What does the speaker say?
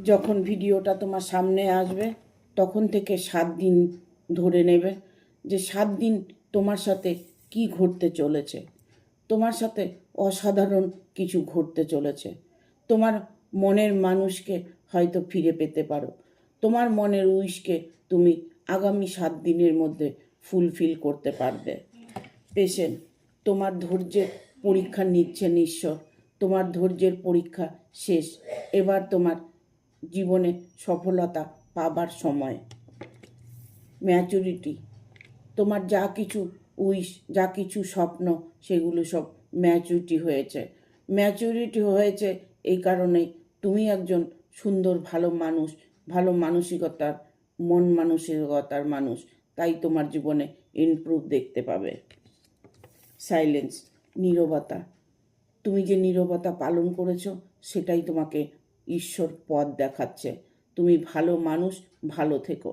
যখন ভিডিওটা তোমার সামনে আসবে তখন থেকে 7 দিন ধরে নেবে যে 7 দিন তোমার সাথে কি ঘটতে চলেছে। তোমার সাথে অসাধারণ কিছু ঘটতে চলেছে। তোমার মনের মানুষকে হয়তো ফিরে পেতে পারো। তোমার মনের উইশকে তুমি আগামী 7 দিনের মধ্যে ফুলফিল করতে পারবে। পেশেন্ট, তোমার ধৈর্যের পরীক্ষা নিচ্ছেন ঈশ্বর। তোমার ধৈর্যের পরীক্ষা শেষ। এবার তোমার জীবনে সফলতা পাবার সময়। ম্যাচুরিটি, তোমার যা কিছু উইশ, যা কিছু স্বপ্ন, সেগুলো সব ম্যাচুরিটি হয়েছে এই কারণেই তুমি একজন সুন্দর ভালো মানসিকতার মন মানসিকতার মানুষ, তাই তোমার জীবনে ইমপ্রুভ দেখতে পাবে। সাইলেন্স, নীরবতা, তুমি যে নীরবতা পালন করেছো সেটাই তোমাকে ঈশ্বর পথ দেখাচ্ছে। তুমি ভালো মানুষ, ভালো থেকো।